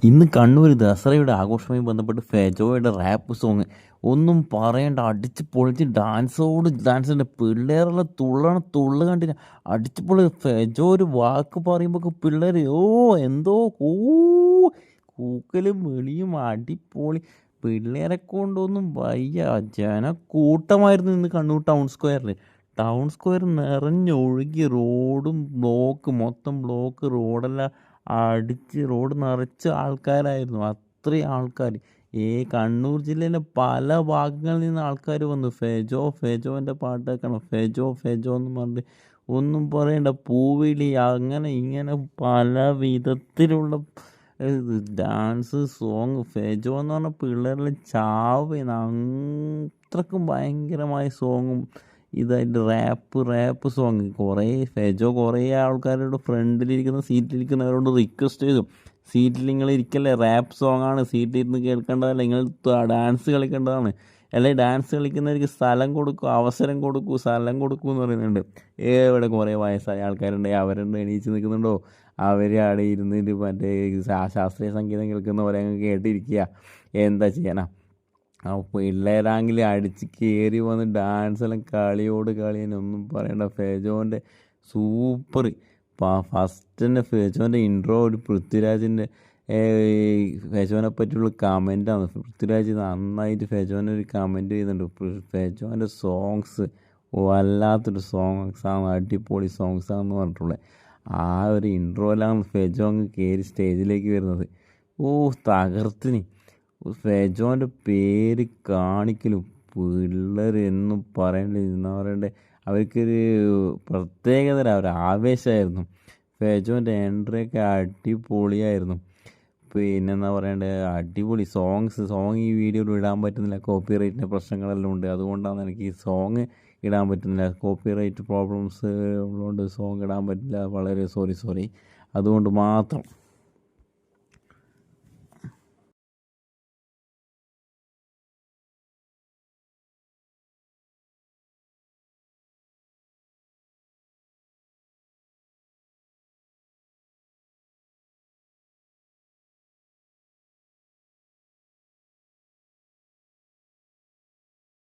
ഇന്ന് കണ്ണൂർ ദസറയുടെ ആഘോഷവുമായി ബന്ധപ്പെട്ട് ഫെജോയുടെ rap song ഒന്നും പറയണ്ട, അടിച്ച് പൊളിച്ച് ഡാൻസിൻ്റെ പിള്ളേരെല്ലാം തുള്ള് കണ്ടില്ല, അടിച്ച് പൊളി. ഫെജോ ഒരു വാക്ക് പറയുമ്പോൾ പിള്ളേർ എന്തോ കൂക്കലും വെളിയും അടിപൊളി. പിള്ളേരെ കൊണ്ടൊന്നും വയ്യ. ജനക്കൂട്ടമായിരുന്നു ഇന്ന് കണ്ണൂർ ടൗൺ സ്ക്വയർ നിറഞ്ഞൊഴുകി. റോഡും മൊത്തം ബ്ലോക്ക്. റോഡ് നിറച്ച് ആൾക്കാരായിരുന്നു. അത്രയും ആൾക്കാർ. കണ്ണൂർ ജില്ലയിലെ പല ഭാഗങ്ങളിൽ നിന്ന് ആൾക്കാർ വന്നു. ഫെജോൻ്റെ പാട്ട് കേൾക്കണം, ഫെജോ എന്ന് പറഞ്ഞിട്ട് ഒന്നും പറയണ്ട. പൂവിളി, അങ്ങനെ ഇങ്ങനെ പല വിധത്തിലുള്ള ഡാൻസ് സോങ്. ഫെജോ എന്ന് പറഞ്ഞ പിള്ളേരിൽ അത്രക്കും ഭയങ്കരമായ സോങ്ങും ഇതായിട്ട് റാപ്പ് സോങ്. ഫെജോ കുറേ ആൾക്കാരോട് ഫ്രണ്ടിലിരിക്കുന്ന സീറ്റിലിരിക്കുന്നവരോട് റിക്വസ്റ്റ് ചെയ്തു, സീറ്റിൽ നിങ്ങൾ ഇരിക്കല്ലേ, റാപ്പ് സോങ്ങാണ്, സീറ്റിലിരുന്ന് കേൾക്കേണ്ടതല്ല, നിങ്ങൾ ഡാൻസ് കളിക്കേണ്ടതാണ്. അല്ലെങ്കിൽ ഡാൻസ് കളിക്കുന്നവർക്ക് അവസരം കൊടുക്കൂ എന്ന് പറയുന്നുണ്ട്. ഇവിടെ കുറേ വയസ്സായ ആൾക്കാരുണ്ട്, അവരുണ്ട് എണീച്ച് നിൽക്കുന്നുണ്ടോ, അവർ അവിടെ ഇരുന്നിട്ട് മറ്റേ ശാസ്ത്രീയ സംഗീതം കേൾക്കുന്നവരെ അങ്ങ് കേട്ടിരിക്കുക. എന്താ ചെയ്യാനാ? പിള്ളേരാണെങ്കിൽ അടിച്ച് കയറി വന്ന് ഡാൻസെല്ലാം കളിയോട് കളി തന്നെ, ഒന്നും പറയണ്ട. ഫെജോൻ്റെ സൂപ്പർ. ഫസ്റ്റ് തന്നെ ഫെജോൻ്റെ ഇൻട്രോ ഒരു പൃഥ്വിരാജിൻ്റെ ഫെജോനെ പറ്റിയുള്ള കമൻറ്റാണ്. പൃഥ്വിരാജ് നന്നായിട്ട് ഫെജോനെ ഒരു കമൻറ്റ് ചെയ്യുന്നുണ്ട്. ഫെജോൻ്റെ സോങ്സ് വല്ലാത്തൊരു സോങ്സാണ്, അടിപൊളി സോങ്സാണെന്ന് പറഞ്ഞിട്ടുള്ളത്. ആ ഒരു ഇൻട്രോയിലാണ് ഫെജോ അങ്ങ് കയറി സ്റ്റേജിലേക്ക് വരുന്നത്. തകർത്തിന്. ഫെജോൻ്റെ പേര് കാണിക്കലും പിള്ളേർ എന്നും പറയേണ്ടത് അവർക്കൊരു പ്രത്യേകതര ഒരു ആവേശമായിരുന്നു. ഫെജോൻ്റെ എൻട്രിയൊക്കെ അടിപൊളിയായിരുന്നു. പിന്നെന്താ പറയേണ്ടത്, അടിപൊളി സോങ് ഈ വീഡിയോയിൽ ഇടാൻ പറ്റുന്നില്ല, കോപ്പിറൈറ്റിൻ്റെ പ്രശ്നങ്ങളെല്ലാം ഉണ്ട്. അതുകൊണ്ടാണ് എനിക്ക് ഈ സോങ് ഇടാൻ പറ്റുന്നില്ല. കോപ്പിറൈറ്റ് പ്രോബ്ലംസ് ഉള്ളതുകൊണ്ട് സോങ് ഇടാൻ പറ്റില്ല. വളരെ സോറി. അതുകൊണ്ട് മാത്രം